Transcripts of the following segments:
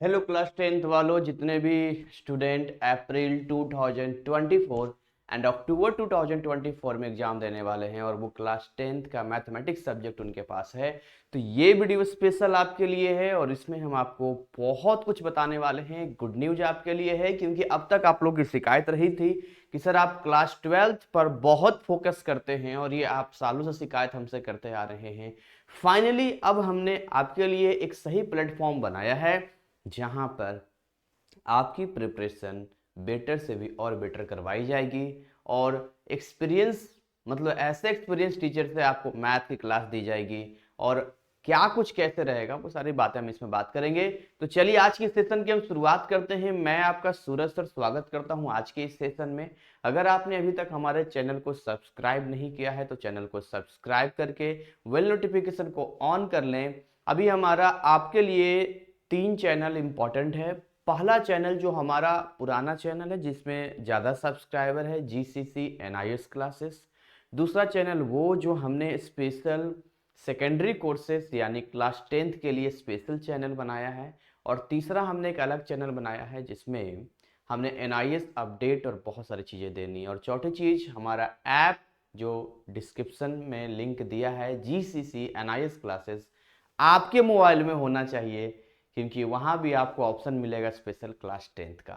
Hello class tenth वालों, जितने भी स्टूडेंट अप्रैल 2024 एंड अक्टूबर 2024 में एग्जाम देने वाले हैं और वो क्लास टेंथ का मैथमेटिक्स सब्जेक्ट उनके पास है, तो ये वीडियो स्पेशल आपके लिए है और इसमें हम आपको बहुत कुछ बताने वाले हैं। गुड न्यूज आपके लिए है क्योंकि अब तक आप लोग की शिकायत रही थी कि सर आप क्लास ट्वेल्थ पर बहुत फोकस करते हैं और ये आप सालों से शिकायत हमसे करते आ रहे हैं। फाइनली अब हमने आपके लिए एक सही प्लेटफॉर्म बनाया है जहां पर आपकी प्रिपरेशन बेटर से भी और बेटर करवाई जाएगी और एक्सपीरियंस मतलब ऐसे एक्सपीरियंस टीचर से आपको मैथ की क्लास दी जाएगी और क्या कुछ कैसे रहेगा वो सारी बातें हम इसमें बात करेंगे। तो चलिए आज की सेशन की हम शुरुआत करते हैं। मैं आपका सूरज सर स्वागत करता हूं आज के इस सेशन में। अगर आपने अभी तक हमारे चैनल को सब्सक्राइब नहीं किया है तो चैनल को सब्सक्राइब करके वेल नोटिफिकेशन को ऑन कर लें। अभी हमारा आपके लिए 3 चैनल इंपॉर्टेंट है। पहला चैनल जो हमारा पुराना चैनल है जिसमें ज़्यादा सब्सक्राइबर है, GCC NIS क्लासेस। दूसरा चैनल वो जो हमने स्पेशल सेकेंडरी कोर्सेस यानी क्लास टेंथ के लिए स्पेशल चैनल बनाया है। और तीसरा हमने एक अलग चैनल बनाया है जिसमें हमने NIS अपडेट और बहुत सारी चीज़ें देनी है। और चौथी चीज़ हमारा ऐप जो डिस्क्रिप्शन में लिंक दिया है, GCC NIS क्लासेस आपके मोबाइल में होना चाहिए क्योंकि वहां भी आपको ऑप्शन मिलेगा स्पेशल क्लास टेंथ का।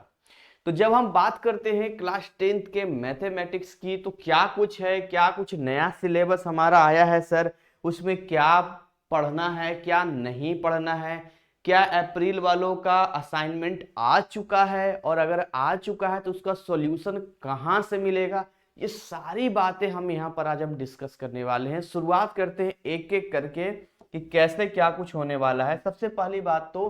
तो जब हम बात करते हैं क्लास टेंथ के मैथमेटिक्स की तो क्या कुछ है, क्या कुछ नया सिलेबस हमारा आया है सर, उसमें क्या पढ़ना है क्या नहीं पढ़ना है, क्या अप्रैल वालों का असाइनमेंट आ चुका है और अगर आ चुका है तो उसका सॉल्यूशन कहां से मिलेगा, ये सारी बातें हम यहाँ पर आज हम डिस्कस करने वाले हैं। शुरुआत करते हैं एक एक करके कि कैसे क्या कुछ होने वाला है। सबसे पहली बात तो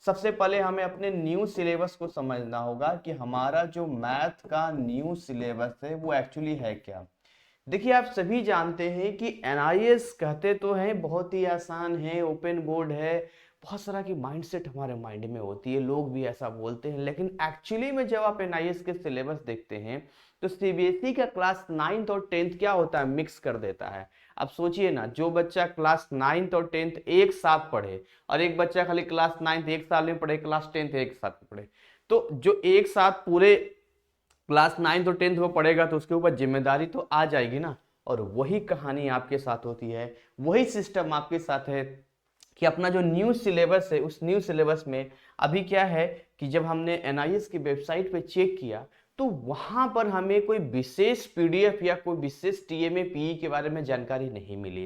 सबसे पहले हमें अपने न्यू सिलेबस को समझना होगा कि हमारा जो मैथ का न्यू सिलेबस है वो एक्चुअली है क्या। देखिए आप सभी जानते हैं कि NIS कहते तो हैं बहुत ही आसान है, ओपन बोर्ड है, बहुत सारा की माइंडसेट हमारे माइंड में होती है, लोग भी ऐसा बोलते हैं, लेकिन एक्चुअली में जब आप NIS के सिलेबस देखते हैं तो CBSE का क्लास 9th और 10th क्या होता है, मिक्स कर देता है। अब सोचिए ना, जो बच्चा क्लास 9th और 10th एक साथ पढ़े और एक बच्चा खाली क्लास 9th एक साल में पढ़े, क्लास 10th एक साथ में पढ़े, तो जो एक साथ पूरे क्लास 9th और 10th वो पढ़ेगा तो उसके ऊपर जिम्मेदारी तो आ जाएगी ना। और वही कहानी आपके साथ होती है, वही सिस्टम आपके साथ है कि अपना जो न्यू सिलेबस है उस न्यू सिलेबस में अभी क्या है कि जब हमने NIS की वेबसाइट पे चेक किया तो वहां पर हमें कोई विशेष PDF या कोई विशेष TMA PE के बारे में जानकारी नहीं मिली।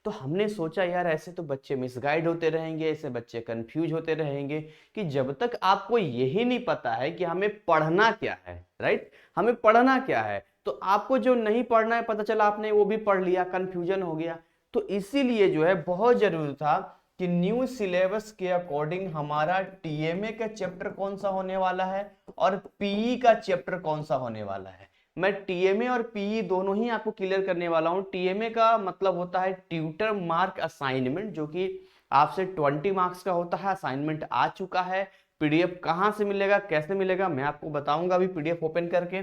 तो हमने सोचा यार ऐसे तो बच्चे मिसगाइड होते रहेंगे, ऐसे बच्चे कंफ्यूज होते रहेंगे कि जब तक आपको यही नहीं पता है कि हमें पढ़ना क्या है, राइट, हमें पढ़ना क्या है, तो आपको जो नहीं पढ़ना है पता चला आपने वो भी पढ़ लिया, कंफ्यूजन हो गया। तो इसीलिए जो है बहुत जरूरी था कि न्यू सिलेबस के अकॉर्डिंग हमारा TMA का चैप्टर कौन सा होने वाला है और PE का चैप्टर कौन सा होने वाला है। मैं TMA और PE दोनों ही आपको क्लियर करने वाला हूं। TMA का मतलब होता है ट्यूटर मार्क असाइनमेंट, जो कि आपसे 20 मार्क्स का होता है। असाइनमेंट आ चुका है, PDF कहां से मिलेगा कैसे मिलेगा मैं आपको बताऊंगा अभी PDF ओपन करके।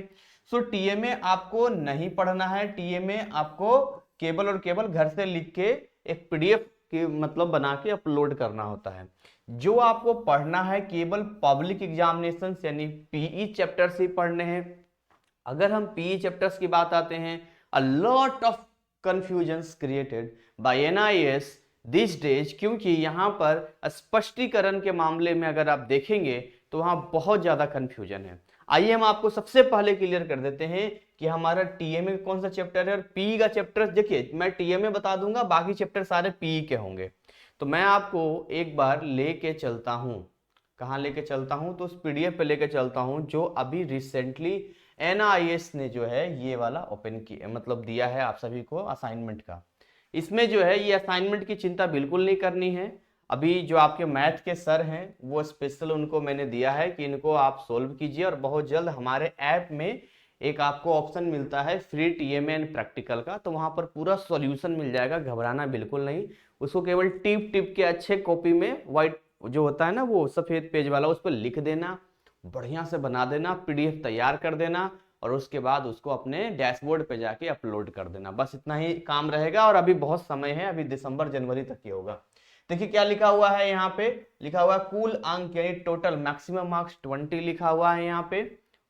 सो TMA आपको नहीं पढ़ना है, TMA आपको केवल और केवल घर से लिख के एक PDF के मतलब बना के अपलोड करना होता है। जो आपको पढ़ना है केवल पब्लिक एग्जामिनेशन यानी PE चैप्टर्स ही पढ़ने हैं। अगर हम PE चैप्टर्स की बात आते हैं, a lot of confusions created by NIS this days, क्योंकि यहां पर स्पष्टीकरण के मामले में अगर आप देखेंगे तो वहां बहुत ज्यादा कंफ्यूजन है। आइए हम आपको सबसे पहले क्लियर कर देते हैं कि हमारा TMA का कौन सा चैप्टर है और PE का चैप्टर। देखिए मैं TMA बता दूंगा, बाकी चैप्टर सारे PE के होंगे। तो मैं आपको एक बार लेके चलता हूं, कहां लेके चलता हूं, तो उस PDF पे लेके चलता हूं जो अभी रिसेंटली NIS ने जो है ये वाला ओपन किया मतलब दिया है आप सभी को असाइनमेंट का। इसमें जो है ये असाइनमेंट की चिंता बिल्कुल नहीं करनी है। अभी जो आपके मैथ के सर हैं वो स्पेशल उनको मैंने दिया है कि इनको आप सोल्व कीजिए और बहुत जल्द हमारे ऐप में एक आपको ऑप्शन मिलता है फ्री TMA एंड प्रैक्टिकल का, तो वहां पर पूरा सॉल्यूशन मिल जाएगा, घबराना बिल्कुल नहीं। उसको केवल टिप टिप के अच्छे कॉपी में व्हाइट जो होता है ना वो सफेद पेज वाला, उस पर लिख देना, बढ़िया से बना देना, PDF तैयार कर देना और उसके बाद उसको अपने डैशबोर्ड पे जाके अपलोड कर देना। बस इतना ही काम रहेगा और अभी बहुत समय है, अभी दिसंबर जनवरी तक ही होगा। देखिए क्या लिखा हुआ है यहाँ पे, लिखा हुआ है कुल अंक यानी टोटल मैक्सिमम मार्क्स 20 लिखा हुआ है यहाँ पे।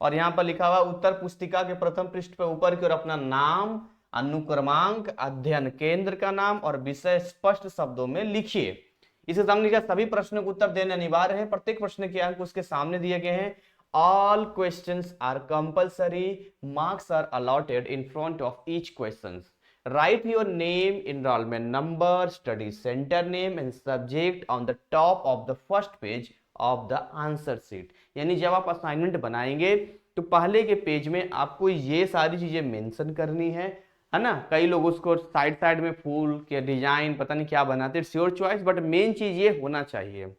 और यहाँ पर लिखा हुआ उत्तर पुस्तिका के प्रथम पृष्ठ पे ऊपर की ओर अपना नाम, अनुक्रमांक, अध्ययन केंद्र का नाम और विषय स्पष्ट शब्दों में लिखिए। इसे सामने का सभी प्रश्नों को उत्तर देना अनिवार्य है। प्रत्येक प्रश्न के अंक उसके सामने दिए गए हैं। All questions are compulsory, marks are allotted in front of each question. Write your name, enrollment number, study center name and subject on the top of the first page of the answer sheet। यानी जब आप assignment बनाएंगे तो पहले के page में आपको ये सारी चीजें मेंशन करनी है ना। कई लोग उसको साइड साइड में फूल के डिजाइन पता नहीं क्या बनाते, it's your choice, but main चीज ये होना चाहिए।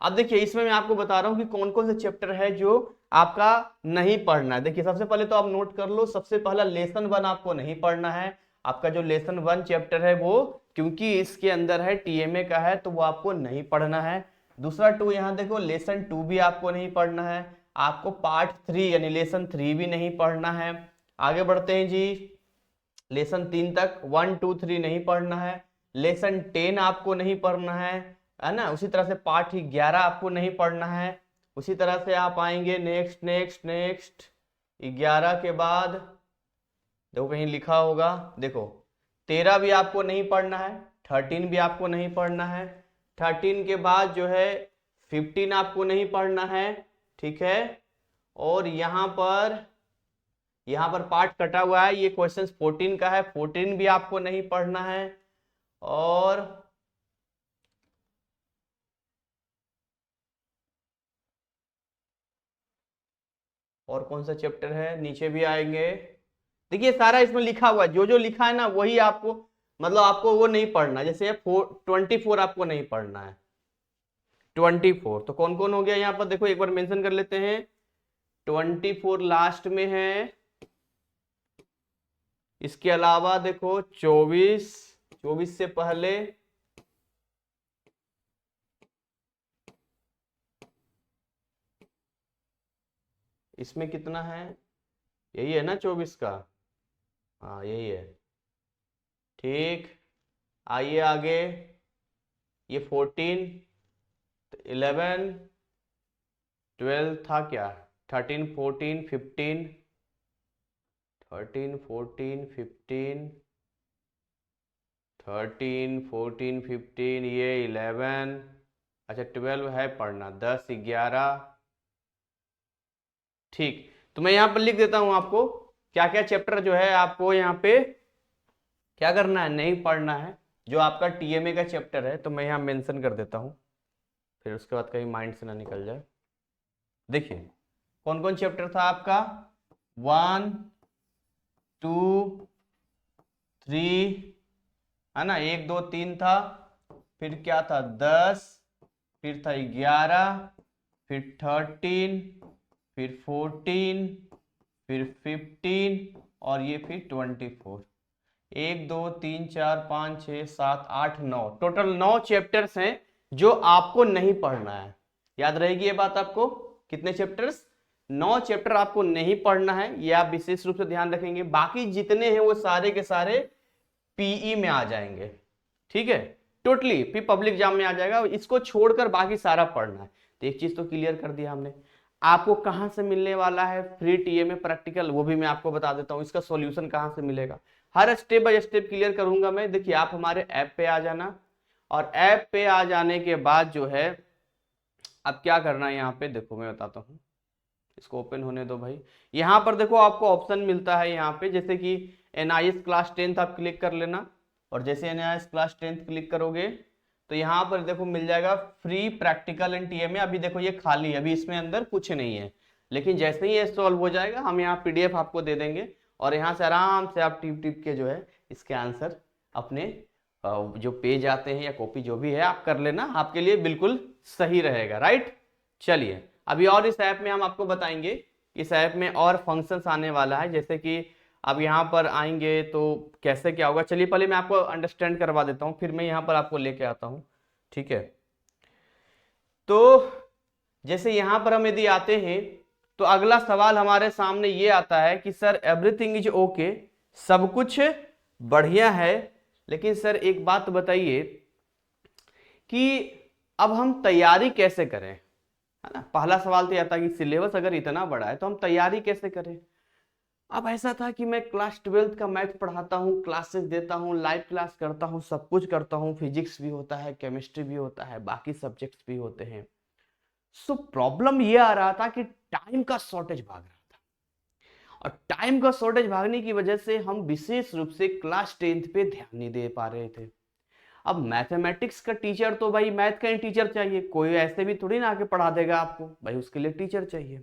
अब देखिए इसमें मैं आपको बता रहा हूं कि कौन कौन से चैप्टर है जो आपका नहीं पढ़ना है। देखिए सबसे पहले तो आप नोट कर लो, सबसे पहला लेसन 1 आपको नहीं पढ़ना है। आपका जो लेसन 1 चैप्टर है वो, क्योंकि इसके अंदर है टीएमए का है, तो वो आपको नहीं पढ़ना है। दूसरा 2 यहाँ देखो, लेसन 2 भी आपको नहीं पढ़ना है। आपको पार्ट 3 यानी लेसन 3 भी नहीं पढ़ना है। आगे बढ़ते हैं जी, लेसन 3 तक 1 2 3 नहीं पढ़ना है। लेसन 10 आपको नहीं पढ़ना है ना। उसी तरह से पार्ट 11 आपको नहीं पढ़ना है। उसी तरह से आप आएंगे नेक्स्ट नेक्स्ट नेक्स्ट 11 के बाद देखो कहीं लिखा होगा, देखो 13 भी आपको नहीं पढ़ना है, 13 भी आपको नहीं पढ़ना है। 13 के बाद जो है 15 आपको नहीं पढ़ना है, ठीक है। और यहाँ पर पार्ट कटा हुआ है, ये क्वेश्चन 14 का है, 14 भी आपको नहीं पढ़ना है। और कौन सा चैप्टर है, नीचे भी आएंगे। देखिए सारा इसमें लिखा हुआ है, जो जो लिखा है ना वही आपको, मतलब आपको वो नहीं पढ़ना। जैसे 24 आपको नहीं पढ़ना है, 24 तो कौन कौन हो गया यहाँ पर देखो एक बार मेंशन कर लेते हैं। 24 लास्ट में है। इसके अलावा देखो 24 से पहले इसमें कितना है, यही है ना 24 का, हाँ यही है, ठीक। आइए आगे, ये 14 11 12 था क्या, 13 14 15 13 14 15 13 14 15 ये 11, अच्छा 12 है पढ़ना, 10 11, ठीक। तो मैं यहाँ पर लिख देता हूं आपको क्या क्या चैप्टर जो है आपको यहाँ पे क्या करना है, नहीं पढ़ना है। जो आपका टीएमए का चैप्टर है तो मैं यहाँ मेंशन कर देता हूँ, फिर उसके बाद कहीं माइंड से ना निकल जाए। देखिए कौन कौन चैप्टर था आपका, 1 2 3 है ना, 1 2 3 था, फिर क्या था 10, फिर था 11, फिर 13, फिर 14, फिर 15 और ये फिर 24। 1 2 3 4 5 6 7 8 9, टोटल 9 चैप्टर्स हैं जो आपको नहीं पढ़ना है। याद रहेगी ये बात आपको, कितने चैप्टर्स, 9 चैप्टर आपको नहीं पढ़ना है, ये आप विशेष रूप से ध्यान रखेंगे। बाकी जितने हैं वो सारे के सारे पीई में आ जाएंगे, ठीक है, टोटली फिर पब्लिक एग्जाम में आ जाएगा। इसको छोड़कर बाकी सारा पढ़ना है। तो एक चीज तो क्लियर कर दिया हमने। आपको कहां से मिलने वाला है फ्री टीएमए प्रैक्टिकल, वो भी मैं आपको बता देता हूं। इसका सॉल्यूशन कहां से मिलेगा, हर स्टेप बाय स्टेप क्लियर करूंगा मैं। देखिए आप हमारे ऐप पे आ जाना, और ऐप पे आ जाने के बाद जो है अब क्या करना है, यहाँ पे देखो मैं बताता हूँ, इसको ओपन होने दो भाई। यहाँ पर देखो आपको ऑप्शन मिलता है यहाँ पे, जैसे कि NIS क्लास 10th आप क्लिक कर लेना, और जैसे NIS क्लास 10th क्लिक करोगे तो यहाँ पर देखो मिल जाएगा फ्री प्रैक्टिकल एंड टीएमए। अभी देखो ये खाली है, अभी इसमें अंदर कुछ नहीं है, लेकिन जैसे ही ये सॉल्व हो जाएगा हम यहाँ PDF आपको दे देंगे, और यहाँ से आराम से आप टिप टिप के जो है इसके आंसर अपने जो पेज आते हैं या कॉपी जो भी है आप कर लेना, आपके लिए बिल्कुल सही रहेगा, राइट। चलिए अभी और इस ऐप में हम आपको बताएंगे, इस ऐप में और फंक्शंस आने वाला है, जैसे कि अब यहाँ पर आएंगे तो कैसे क्या होगा। चलिए पहले मैं आपको अंडरस्टैंड करवा देता हूँ, फिर मैं यहाँ पर आपको लेके आता हूँ, ठीक है। तो जैसे यहाँ पर हम यदि आते हैं तो अगला सवाल हमारे सामने ये आता है कि सर एवरीथिंग इज ओके, सब कुछ बढ़िया है, लेकिन सर एक बात बताइए कि अब हम तैयारी कैसे करें, है ना। पहला सवाल तो यह था कि सिलेबस अगर इतना बड़ा है तो हम तैयारी कैसे करें। अब ऐसा था कि मैं क्लास 12th का मैथ पढ़ाता हूँ, क्लासेस देता हूँ, लाइव क्लास करता हूँ, सब कुछ करता हूँ, फिजिक्स भी होता है, केमिस्ट्री भी होता है, बाकी सब्जेक्ट्स भी होते हैं। सो प्रॉब्लम ये आ रहा था कि टाइम का शॉर्टेज भाग रहा था, और टाइम का शॉर्टेज भागने की वजह से हम विशेष रूप से क्लास 10th पे ध्यान नहीं दे पा रहे थे। अब मैथमेटिक्स का टीचर तो भाई मैथ का ही टीचर चाहिए, कोई ऐसे भी थोड़ी ना आके पढ़ा देगा आपको, भाई उसके लिए टीचर चाहिए।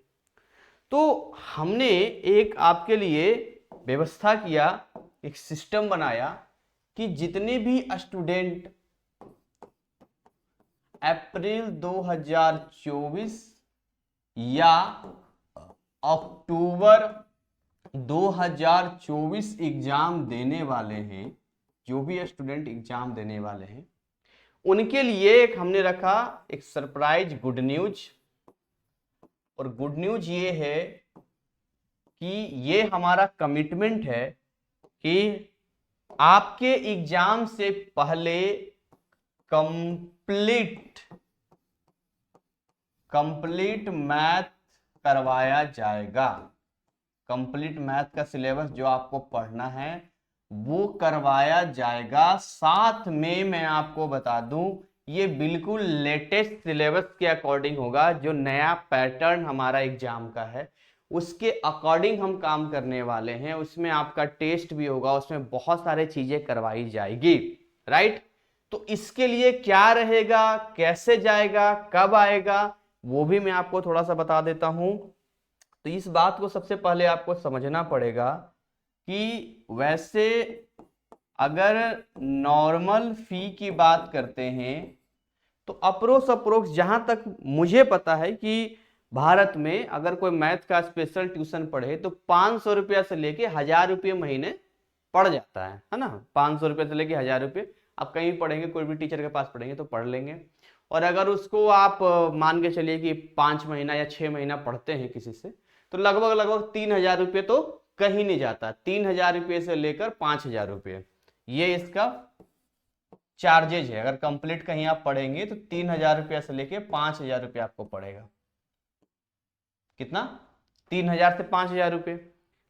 तो हमने एक आपके लिए व्यवस्था किया, एक सिस्टम बनाया कि जितने भी स्टूडेंट अप्रैल 2024 या अक्टूबर 2024 एग्जाम देने वाले हैं, जो भी स्टूडेंट एग्जाम देने वाले हैं उनके लिए एक हमने रखा एक सरप्राइज गुड न्यूज। और गुड न्यूज ये है कि ये हमारा कमिटमेंट है कि आपके एग्जाम से पहले कंप्लीट मैथ करवाया जाएगा। कंप्लीट मैथ का सिलेबस जो आपको पढ़ना है वो करवाया जाएगा। साथ में मैं आपको बता दूं ये बिल्कुल लेटेस्ट सिलेबस के अकॉर्डिंग होगा, जो नया पैटर्न हमारा एग्जाम का है उसके अकॉर्डिंग हम काम करने वाले हैं। उसमें आपका टेस्ट भी होगा, उसमें बहुत सारे चीजें करवाई जाएगी, राइट। तो इसके लिए क्या रहेगा, कैसे जाएगा, कब आएगा, वो भी मैं आपको थोड़ा सा बता देता हूं। तो इस बात को सबसे पहले आपको समझना पड़ेगा कि वैसे अगर नॉर्मल फी की बात करते हैं तो अप्रोक्स जहां तक मुझे पता है कि भारत में अगर कोई मैथ का स्पेशल ट्यूशन पढ़े तो 500 रुपया से लेके 1000 रुपये महीने पड़ जाता है ना। 500 रुपये से लेके 1000 रुपये आप कहीं भी पढ़ेंगे, कोई भी टीचर के पास पढ़ेंगे तो पढ़ लेंगे। और अगर उसको आप मान के चलिए कि 5 महीना या 6 महीना पढ़ते हैं किसी से, तो लगभग 3000 रुपये तो कहीं नहीं जाता। 3000 रुपये से लेकर 5000 रुपये ये इसका चार्जेज है। अगर कंप्लीट कहीं आप पढ़ेंगे तो 3000 रुपया से लेके 5000 रुपया आपको पड़ेगा। कितना? 3000 से 5000 रुपये।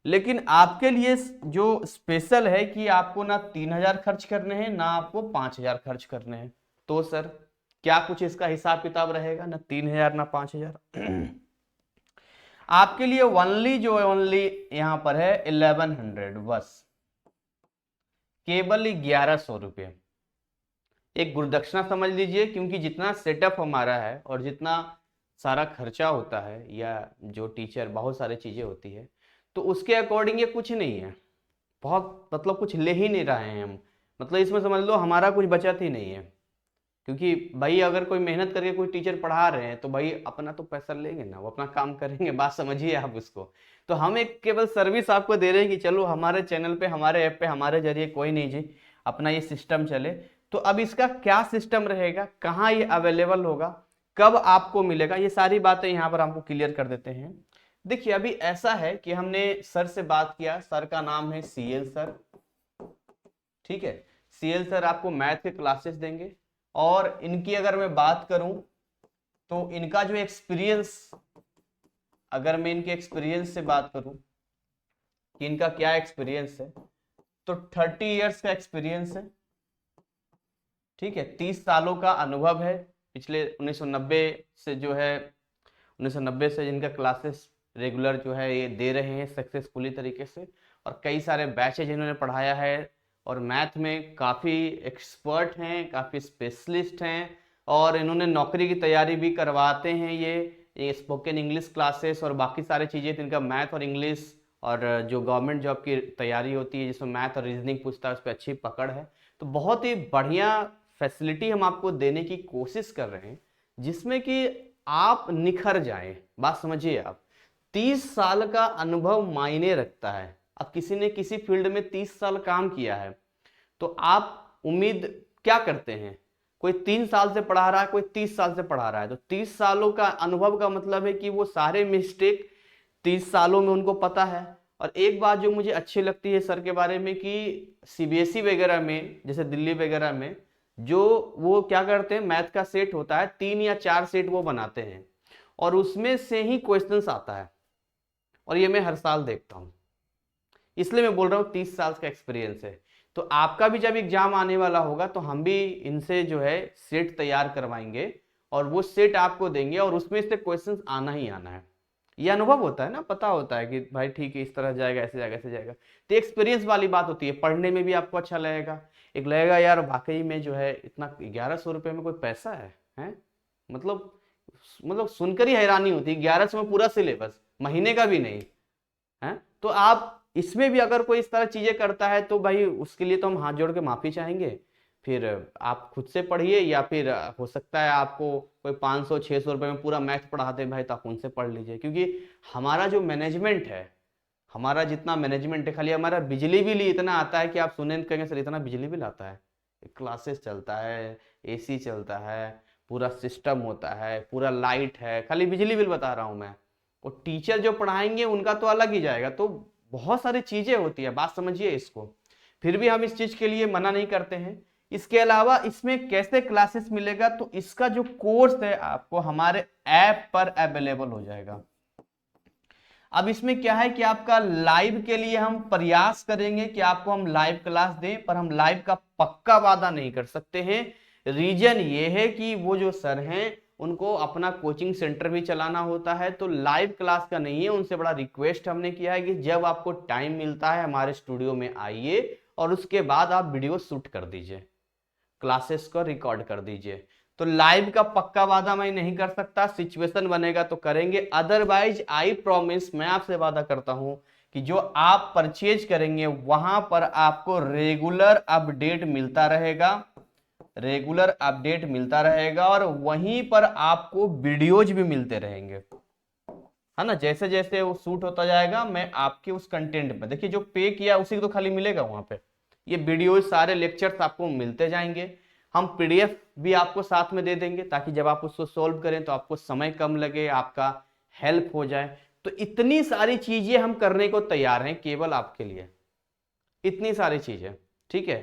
लेकिन आपके लिए जो स्पेशल है कि आपको ना 3000 खर्च करने हैं ना आपको 5000 खर्च करने हैं। तो सर क्या कुछ इसका हिसाब किताब रहेगा? ना 3000 ना 5000। आपके लिए ओनली यहां पर है 1100, बस केवल 1100 रुपये एक गुरुदक्षिणा समझ लीजिए। क्योंकि जितना सेटअप हमारा है और जितना सारा खर्चा होता है या जो टीचर बहुत सारी चीजें होती है तो उसके अकॉर्डिंग ये कुछ नहीं है, बहुत मतलब कुछ ले ही नहीं रहे हैं हम। मतलब इसमें समझ लो हमारा कुछ बचत ही नहीं है। क्योंकि भाई अगर कोई मेहनत करके कोई टीचर पढ़ा रहे हैं तो भाई अपना तो पैसा लेंगे ना, वो अपना काम करेंगे, बात समझिए आप उसको। तो हम एक केवल सर्विस आपको दे रहे हैं कि चलो हमारे चैनल पे, हमारे ऐप पे, हमारे जरिए कोई नहीं जी अपना ये सिस्टम चले। तो अब इसका क्या सिस्टम रहेगा, कहाँ ये अवेलेबल होगा, कब आपको मिलेगा, ये सारी बातें यहाँ पर हमको क्लियर कर देते हैं। देखिए अभी ऐसा है कि हमने सर से बात किया, सर का नाम है CL सर, ठीक है। CL सर आपको मैथ के क्लासेस देंगे। और इनकी अगर मैं बात करूं तो इनका जो एक्सपीरियंस, अगर मैं इनके एक्सपीरियंस से बात करूं कि इनका क्या एक्सपीरियंस है तो 30 इयर्स का एक्सपीरियंस है, ठीक है। 30 सालों का अनुभव है। पिछले 1990 से जो है 1990 से जिनका क्लासेस रेगुलर जो है ये दे रहे हैं सक्सेसफुली तरीके से, और कई सारे बैचेज इन्होंने पढ़ाया है और मैथ में काफ़ी एक्सपर्ट हैं, काफ़ी स्पेशलिस्ट हैं। और इन्होंने नौकरी की तैयारी भी करवाते हैं ये स्पोकन इंग्लिश क्लासेस और बाकी सारी चीज़ें। तो इनका मैथ और इंग्लिश और जो गवर्नमेंट जॉब की तैयारी होती है जिसमें मैथ और रीजनिंग पूछता है उस पर अच्छी पकड़ है। तो बहुत ही बढ़िया फैसिलिटी हम आपको देने की कोशिश कर रहे हैं जिसमें कि आप निखर जाएं। बात समझिए आप, 30 साल का अनुभव मायने रखता है। अब किसी ने किसी फील्ड में 30 साल काम किया है तो आप उम्मीद क्या करते हैं? कोई 3 साल से पढ़ा रहा है, कोई 30 साल से पढ़ा रहा है, तो 30 सालों का अनुभव का मतलब है कि वो सारे मिस्टेक 30 सालों में उनको पता है। और एक बात जो मुझे अच्छी लगती है सर के बारे में कि CBSE वगैरह में, जैसे दिल्ली वगैरह में जो वो क्या करते हैं, मैथ का सेट होता है 3 या 4 सेट वो बनाते हैं और उसमें से ही क्वेश्चंस आता है, और ये मैं हर साल देखता हूं, इसलिए मैं बोल रहा हूँ 30 साल का एक्सपीरियंस है। तो आपका भी जब एग्जाम आने वाला होगा तो हम भी इनसे जो है सेट तैयार करवाएंगे और वो सेट आपको देंगे और उसमें से क्वेश्चंस आना ही आना है। ये अनुभव होता है ना, पता होता है कि भाई ठीक है इस तरह जाएगा, ऐसे जाएगा, ऐसे जाएगा। तो एक्सपीरियंस वाली बात होती है, पढ़ने में भी आपको अच्छा लगेगा, एक लगेगा यार वाकई में जो है इतना 1100 रुपये में कोई पैसा है? मतलब सुनकर ही हैरानी होती है, 1100 में पूरा सिलेबस, महीने का भी नहीं है। तो आप इसमें भी अगर कोई इस तरह चीजें करता है तो भाई उसके लिए तो हम हाथ जोड़ के माफी चाहेंगे। फिर आप खुद से पढ़िए, या फिर हो सकता है आपको कोई 500-600 रुपए में पूरा मैथ पढ़ाते हैं भाई, तो आप उनसे पढ़ लीजिए। क्योंकि हमारा जो मैनेजमेंट है, हमारा जितना मैनेजमेंट है, खाली हमारा बिजली बिल ही इतना आता है कि आप सुने कहेंगे सर इतना बिजली बिल आता है? क्लासेस चलता है, एसी चलता है, पूरा सिस्टम होता है, पूरा लाइट है, खाली बिजली बिल बता रहा हूं मैं। और टीचर जो पढ़ाएंगे उनका तो अलग ही जाएगा। तो बहुत सारी चीजें होती है, बात समझिए इसको। फिर भी हम इस चीज के लिए मना नहीं करते हैं। इसके अलावा इसमें कैसे क्लासेस मिलेगा, तो इसका जो कोर्स है आपको हमारे ऐप पर अवेलेबल हो जाएगा। अब इसमें क्या है कि आपका लाइव के लिए हम प्रयास करेंगे कि आपको हम लाइव क्लास दें, पर हम लाइव का पक्का वादा नहीं कर सकते हैं। रीजन ये है कि वो जो सर हैं उनको अपना कोचिंग सेंटर भी चलाना होता है, तो लाइव क्लास का नहीं है। उनसे बड़ा रिक्वेस्ट हमने किया है कि जब आपको टाइम मिलता है हमारे स्टूडियो में आइए और उसके बाद आप वीडियो शूट कर दीजिए, क्लासेस को रिकॉर्ड कर दीजिए। तो लाइव का पक्का वादा मैं नहीं कर सकता, सिचुएशन बनेगा तो करेंगे। अदरवाइज आई प्रॉमिस, मैं आपसे वादा करता हूं कि जो आप परचेज करेंगे वहां पर आपको रेगुलर अपडेट मिलता रहेगा, रेगुलर अपडेट मिलता रहेगा, और वहीं पर आपको वीडियोज भी मिलते रहेंगे, है ना। जैसे जैसे वो शूट होता जाएगा मैं आपके उस कंटेंट में, देखिए जो पे किया उसी को तो खाली मिलेगा वहां पे, ये वीडियो सारे लेक्चर्स आपको मिलते जाएंगे। हम पीडीएफ भी आपको साथ में दे देंगे ताकि जब आप उसको सोल्व करें तो आपको समय कम लगे, आपका हेल्प हो जाए। तो इतनी सारी चीजें हम करने को तैयार हैं केवल आपके लिए, इतनी सारी चीजें, ठीक है।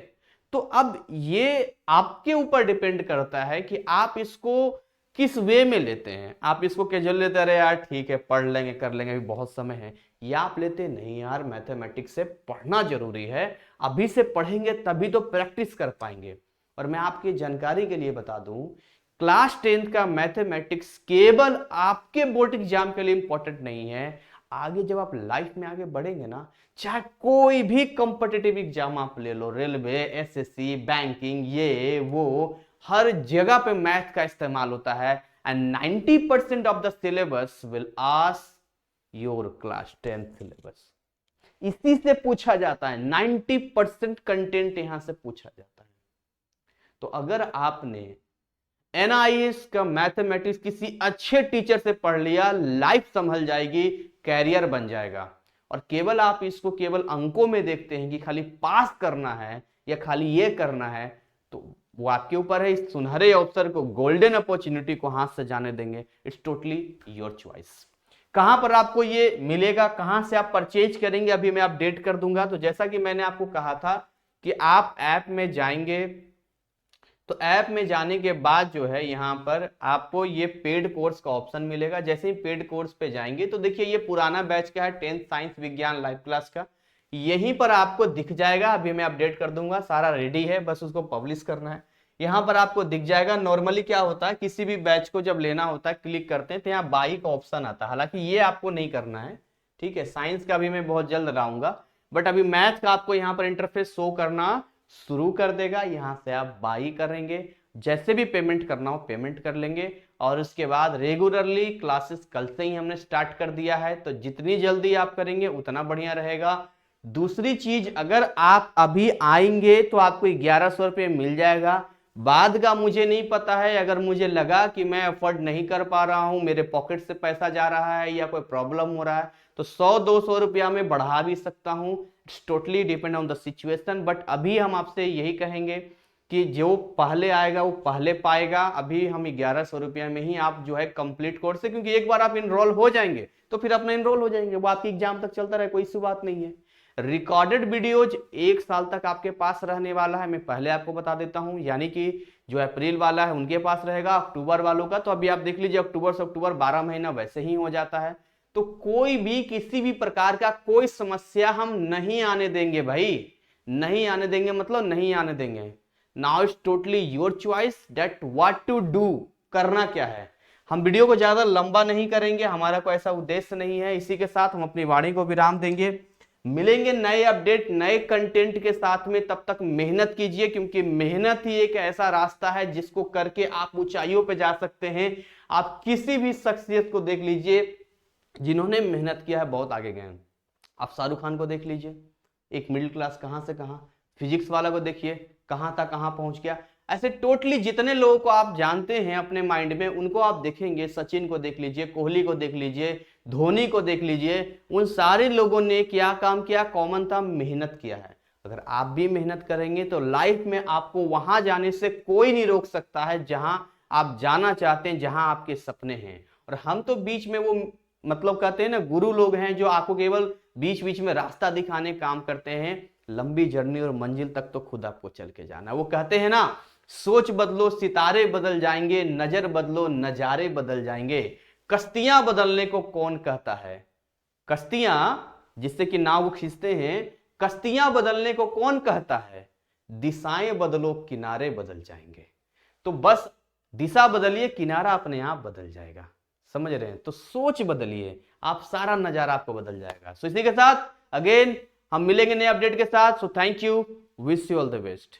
तो अब ये आपके ऊपर डिपेंड करता है कि आप इसको किस वे में लेते हैं। आप इसको कैजुअल लेते हैं, अरे यार ठीक है पढ़ लेंगे कर लेंगे अभी बहुत समय है, या आप लेते नहीं यार मैथमेटिक्स से पढ़ना जरूरी है, अभी से पढ़ेंगे तभी तो प्रैक्टिस कर पाएंगे। और मैं आपकी जानकारी के लिए बता दूं, क्लास 10th का मैथमेटिक्स केवल आपके बोर्ड एग्जाम के लिए इंपॉर्टेंट नहीं है। आगे जब आप लाइफ में आगे बढ़ेंगे ना, चाहे कोई भी कॉम्पिटिटिव एग्जाम आप ले लो, रेलवे, एसएससी, बैंकिंग, ये वो, हर जगह पे मैथ का इस्तेमाल होता है। And 90% of the syllabus will ask your class 10th syllabus, इसी से पूछा जाता है। 90% कंटेंट यहां से पूछा जाता है। तो अगर आपने एनआईएस का मैथमेटिक्स किसी अच्छे टीचर से पढ़ लिया, लाइफ संभल जाएगी, कैरियर बन जाएगा। और केवल आप इसको केवल अंकों में देखते हैं कि खाली पास करना है या खाली ये करना है, तो वो आपके ऊपर है। इस सुनहरे अवसर को, गोल्डन अपॉर्चुनिटी को हाथ से जाने देंगे? It's totally your choice. कहां पर आपको ये मिलेगा, कहां से आप परचेज करेंगे, अभी मैं अपडेट कर दूंगा। तो जैसा कि मैंने आपको कहा था कि आप ऐप में जाएंगे, तो ऐप में जाने के बाद जो है यहां पर आपको ये पेड कोर्स का ऑप्शन मिलेगा। जैसे ही पेड कोर्स पे जाएंगे तो देखिए ये पुराना बैच का है, 10th साइंस विज्ञान लाइव क्लास का, यहीं पर आपको दिख जाएगा। अभी मैं अपडेट कर दूंगा, सारा रेडी है, बस उसको पब्लिश करना है। यहां पर आपको दिख जाएगा। नॉर्मली क्या होता है, किसी भी बैच को जब लेना होता है क्लिक करते हैं तो यहाँ बाई का ऑप्शन आता है, हालांकि ये आपको नहीं करना है, ठीक है। साइंस का भी मैं बहुत जल्द लाऊंगा, बट अभी मैथ का आपको यहाँ पर इंटरफेस शो करना शुरू कर देगा। यहां से आप बाई करेंगे, जैसे भी पेमेंट करना हो पेमेंट कर लेंगे, और उसके बाद रेगुलरली क्लासेस कल से ही हमने स्टार्ट कर दिया है, तो जितनी जल्दी आप करेंगे उतना बढ़िया रहेगा। दूसरी चीज, अगर आप अभी आएंगे तो आपको 1100 रुपये मिल जाएगा। बाद का मुझे नहीं पता है, अगर मुझे लगा कि मैं अफोर्ड नहीं कर पा रहा हूं, मेरे पॉकेट से पैसा जा रहा है या कोई प्रॉब्लम हो रहा है, तो 100-200 रुपया में बढ़ा भी सकता हूं। It's totally depend on the situation. But अभी हम आपसे यही कहेंगे कि जो पहले आएगा वो पहले पाएगा। अभी हम 1100 रुपया में ही आप जो है कंप्लीट कोर्स है, क्योंकि एक बार आप इनरोल हो जाएंगे तो फिर अपना इनरोल हो जाएंगे, वो आपकी एग्जाम तक चलता रहे, कोई इश्यू बात नहीं है। रिकॉर्डेड वीडियोज 1 साल तक आपके पास रहने वाला है, मैं पहले आपको बता देता हूं, यानी कि जो अप्रैल वाला है उनके पास रहेगा, अक्टूबर वालों का तो अभी आप देख लीजिए अक्टूबर से अक्टूबर 12 महीना वैसे ही हो जाता है। तो कोई भी किसी भी प्रकार का कोई समस्या हम नहीं आने देंगे भाई, नहीं आने देंगे, मतलब नहीं आने देंगे। Now it's totally your choice that what to do, करना क्या है। हम वीडियो को ज्यादा लंबा नहीं करेंगे, हमारा कोई ऐसा उद्देश्य नहीं है। इसी के साथ हम अपनी वाणी को विराम देंगे, मिलेंगे नए अपडेट नए कंटेंट के साथ में। तब तक मेहनत कीजिए, क्योंकि मेहनत ही एक ऐसा रास्ता है जिसको करके आप ऊंचाइयों पे जा सकते हैं। आप किसी भी शख्सियत को देख लीजिए जिन्होंने मेहनत किया है, बहुत आगे गए हैं। आप शाहरुख खान को देख लीजिए, एक मिडिल क्लास कहां से कहां, फिजिक्स वाला को देखिए कहां था कहां पहुंच गया। ऐसे टोटली जितने लोगों को आप जानते हैं अपने माइंड में, उनको आप देखेंगे, सचिन को देख लीजिए, कोहली को देख लीजिए, धोनी को देख लीजिए, उन सारे लोगों ने क्या काम किया, कॉमन था, मेहनत किया है। अगर आप भी मेहनत करेंगे तो लाइफ में आपको वहां जाने से कोई नहीं रोक सकता है जहां आप जाना चाहते हैं, जहां आपके सपने हैं। और हम तो बीच में वो मतलब कहते हैं ना, गुरु लोग हैं जो आपको केवल बीच बीच में रास्ता दिखाने काम करते हैं। लंबी जर्नी और मंजिल तक तो खुद आपको चल के जाना। वो कहते हैं ना, सोच बदलो सितारे बदल जाएंगे, नजर बदलो नजारे बदल जाएंगे। कश्तियां बदलने को कौन कहता है, कश्तियां जिससे कि नाव खींचते हैं, कश्तियां बदलने को कौन कहता है, दिशाएं बदलो किनारे बदल जाएंगे। तो बस दिशा बदलिए, किनारा अपने आप बदल जाएगा। समझ रहे हैं? तो सोच बदलिए, आप सारा नजारा आपको बदल जाएगा। सो इसी के साथ अगेन हम मिलेंगे नए अपडेट के साथ। So thank you, wish you all the best.